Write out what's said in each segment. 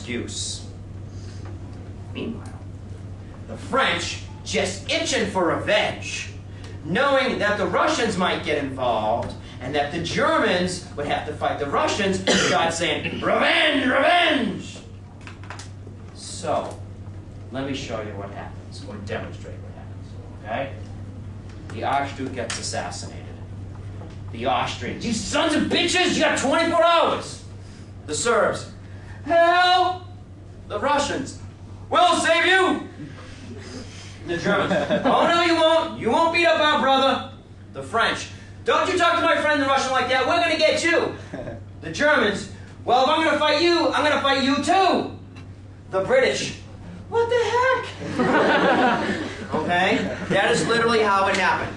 excuse. Meanwhile, the French, just itching for revenge, knowing that the Russians might get involved and that the Germans would have to fight the Russians, start saying, revenge, revenge! So, let me show you what happens, or demonstrate what happens, okay? The Archduke gets assassinated. The Austrians, you sons of bitches, you got 24 hours! The Serbs, help! The Russians, we'll save you! The Germans, oh no you won't! You won't beat up our brother! The French, don't you talk to my friend the Russian like that, we're gonna get you! The Germans, well if I'm gonna fight you, I'm gonna fight you too! The British, what the heck? Okay? That is literally how it happened.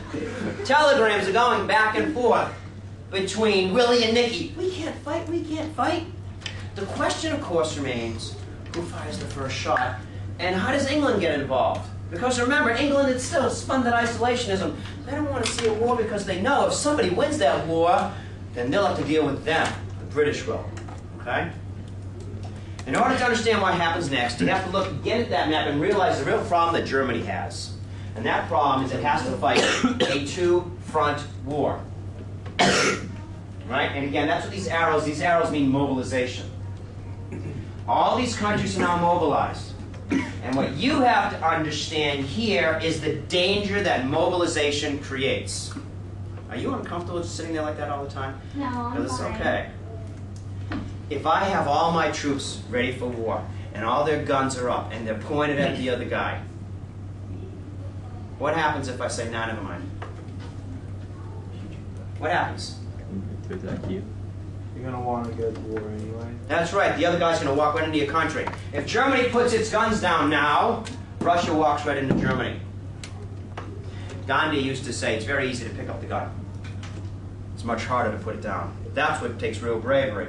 Telegrams are going back and forth between Willie and Nicky. We can't fight, we can't fight. The question, of course, remains, who fires the first shot, and how does England get involved? Because remember, England is still spun that isolationism. They don't want to see a war because they know if somebody wins that war, then they'll have to deal with them. The British will. Okay? In order to understand what happens next, you have to look again at that map and realize the real problem that Germany has. And that problem is it has to fight a two-front war. Right? And again, that's what these arrows mean mobilization. All these countries are now mobilized. And what you have to understand here is the danger that mobilization creates. Are you uncomfortable just sitting there like that all the time? No, I'm Because it's fine. okay. If I have all my troops ready for war, and all their guns are up, and they're pointed at the other guy, what happens if I say, nah, never mind? What happens? To attack you. You're going to want to go to war anyway. That's right, the other guy's going to walk right into your country. If Germany puts its guns down now, Russia walks right into Germany. Gandhi used to say, it's very easy to pick up the gun. It's much harder to put it down. That's what takes real bravery.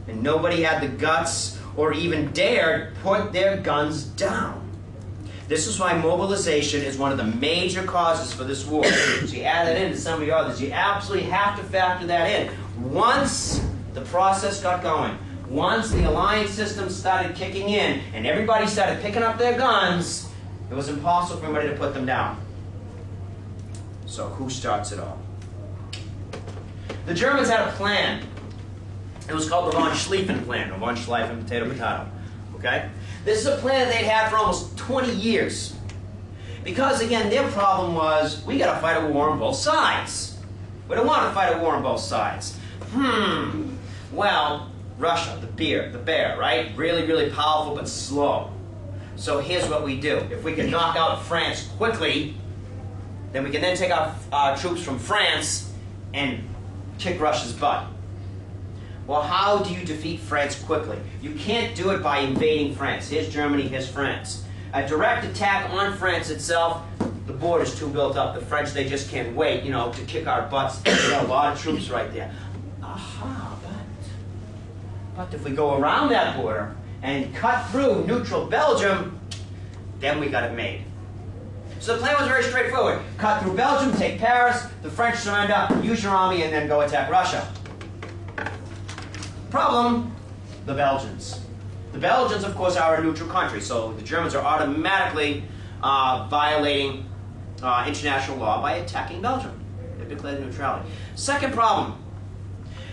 And nobody had the guts or even dared put their guns down. This is why mobilization is one of the major causes for this war. So you add that into some of the others. You absolutely have to factor that in. Once the process got going, once the alliance system started kicking in and everybody started picking up their guns, it was impossible for anybody to put them down. So who starts it all? The Germans had a plan. It was called the von Schlieffen plan, or von Schlieffen, potato. Okay? This is a plan they'd had for almost 20 years. Because, again, their problem was, we got to fight a war on both sides. We don't want to fight a war on both sides. Well, Russia, the bear, right? Really, really powerful but slow. So here's what we do. If we can knock out France quickly, then we can then take our troops from France and kick Russia's butt. Well, how do you defeat France quickly? You can't do it by invading France. Here's Germany, here's France. A direct attack on France itself, the border's too built up. The French, they just can't wait, to kick our butts. They got a lot of troops right there. Aha, but if we go around that border and cut through neutral Belgium, then we got it made. So the plan was very straightforward. Cut through Belgium, take Paris, the French surrender, use your army, and then go attack Russia. Problem, the Belgians. The Belgians, of course, are a neutral country, so the Germans are automatically violating international law by attacking Belgium. They've declared neutrality. Second problem,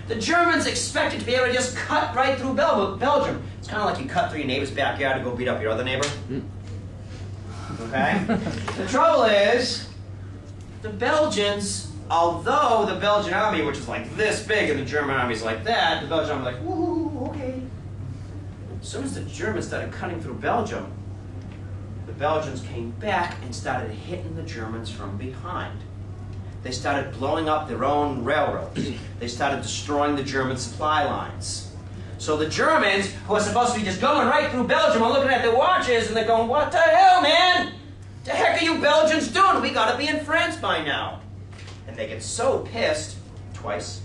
the Germans expected to be able to just cut right through Belgium. It's kind of like you cut through your neighbor's backyard to go beat up your other neighbor. Okay? The trouble is, the Belgians, although the Belgian army, which is like this big, and the German army is like that, the Belgian army is like, woo, okay. As soon as the Germans started cutting through Belgium, the Belgians came back and started hitting the Germans from behind. They started blowing up their own railroads. They started destroying the German supply lines. So the Germans, who are supposed to be just going right through Belgium, are looking at their watches and they're going, what the hell, man? The heck are you Belgians doing? We gotta be in France by now. And they get so pissed, twice,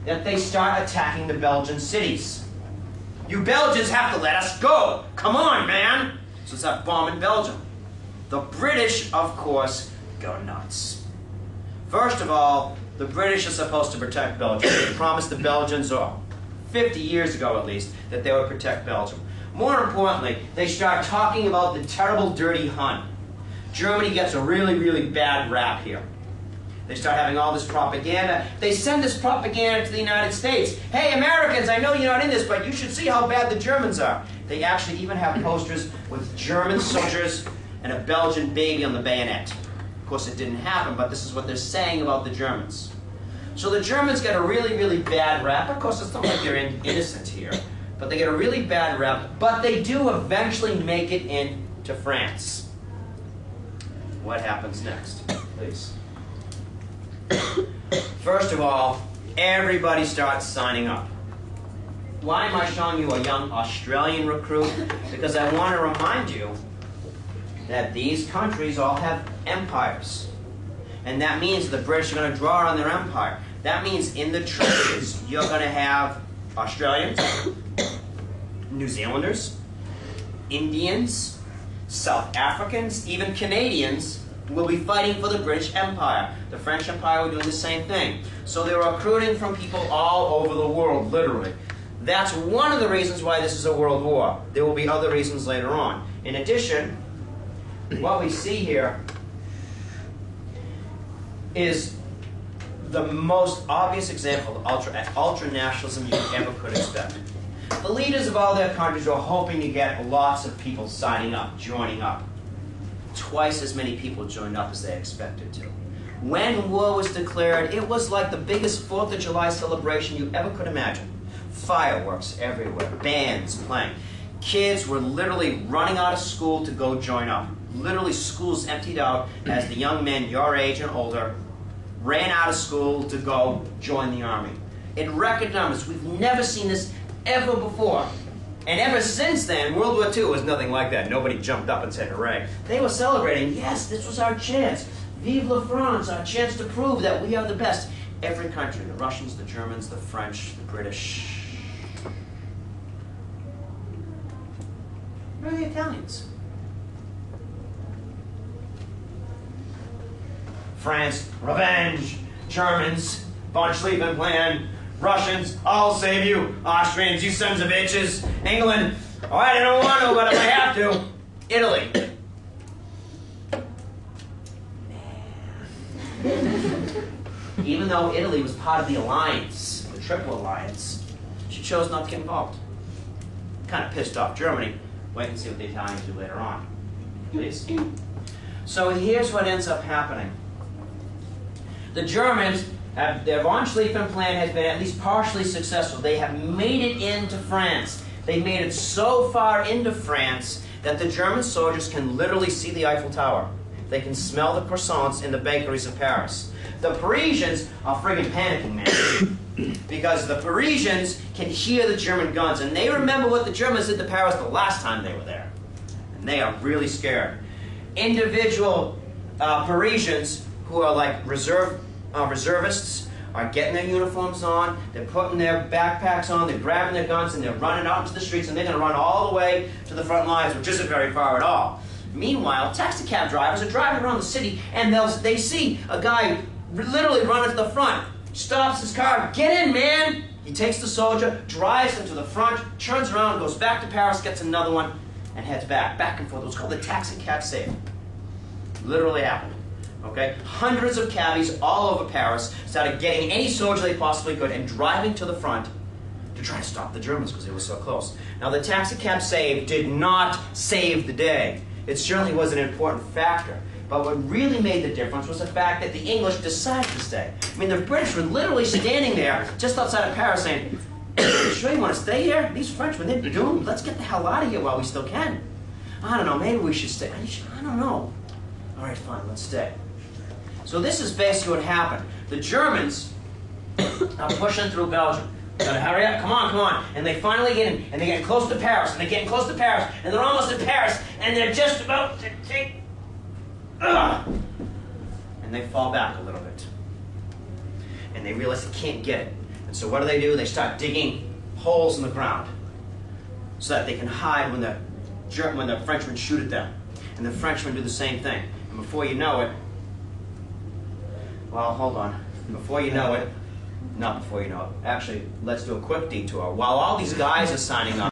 that they start attacking the Belgian cities. You Belgians have to let us go. Come on, man. So start bombing Belgium. The British, of course, go nuts. First of all, the British are supposed to protect Belgium. They promised the Belgians 50 years ago at least, that they would protect Belgium. More importantly, they start talking about the terrible, dirty Hun. Germany gets a really, really bad rap here. They start having all this propaganda. They send this propaganda to the United States. Hey, Americans, I know you're not in this, but you should see how bad the Germans are. They actually even have posters with German soldiers and a Belgian baby on the bayonet. Of course, it didn't happen, but this is what they're saying about the Germans. So the Germans get a really, really bad rap. Of course, it's not like they're innocent here, but they get a really bad rap. But they do eventually make it into France. What happens next, please? First of all, everybody starts signing up. Why am I showing you a young Australian recruit? Because I want to remind you that these countries all have empires. And that means the British are going to draw on their empire. That means in the trenches, you're going to have Australians, New Zealanders, Indians, South Africans, even Canadians will be fighting for the British Empire. The French Empire were doing the same thing. So they were recruiting from people all over the world, literally. That's one of the reasons why this is a world war. There will be other reasons later on. In addition, what we see here is the most obvious example of ultra-nationalism you ever could expect. The leaders of all their countries were hoping to get lots of people signing up, joining up. Twice as many people joined up as they expected to. When war was declared, it was like the biggest 4th of July celebration you ever could imagine. Fireworks everywhere, bands playing. Kids were literally running out of school to go join up. Literally, schools emptied out as the young men your age and older ran out of school to go join the army. In record numbers, we've never seen this ever before. And ever since then, World War II was nothing like that. Nobody jumped up and said hooray. They were celebrating, yes, this was our chance. Vive la France, our chance to prove that we are the best. Every country, the Russians, the Germans, the French, the British. Where are the Italians? France, revenge. Germans, von Schlieffen plan. Russians, I'll save you. Austrians, you sons of bitches. England, oh, I don't want to, but if I have to. Italy. Even though Italy was part of the alliance, the Triple Alliance, she chose not to get involved. Kind of pissed off Germany. Wait and see what the Italians do later on. Please. So here's what ends up happening. The Germans, their von Schlieffen plan has been at least partially successful. They have made it into France. They made it so far into France that the German soldiers can literally see the Eiffel Tower. They can smell the croissants in the bakeries of Paris. The Parisians are friggin' panicking, man. Because the Parisians can hear the German guns, and they remember what the Germans did to Paris the last time they were there. And they are really scared. Individual Parisians who are like reservists are getting their uniforms on, they're putting their backpacks on, they're grabbing their guns, and they're running out into the streets, and they're going to run all the way to the front lines, which isn't very far at all. Meanwhile, taxi cab drivers are driving around the city, and they see a guy literally running to the front, stops his car, get in, man! He takes the soldier, drives him to the front, turns around, goes back to Paris, gets another one, and heads back and forth. It was called the taxi cab save. Literally happened. Okay? Hundreds of cabbies all over Paris started getting any soldier they possibly could and driving to the front to try to stop the Germans because they were so close. Now, the taxi cab save did not save the day. It certainly was an important factor. But what really made the difference was the fact that the English decided to stay. I mean, the British were literally standing there just outside of Paris saying, sure you want to stay here? These Frenchmen, they're doomed. Let's get the hell out of here while we still can. I don't know, maybe we should stay. I don't know. All right, fine, let's stay. So this is basically what happened. The Germans are pushing through Belgium. Gotta hurry up, come on. And they finally get in, and they're getting close to Paris, and they're getting close to Paris, and they're almost in Paris, and they're just about to take... And they fall back a little bit. And they realize they can't get it. And so what do? They start digging holes in the ground so that they can hide when the Frenchmen shoot at them. And the Frenchmen do the same thing. And before you know it, well, hold on. Before you know it, Not before you know it. Actually, let's do a quick detour. While all these guys are signing up,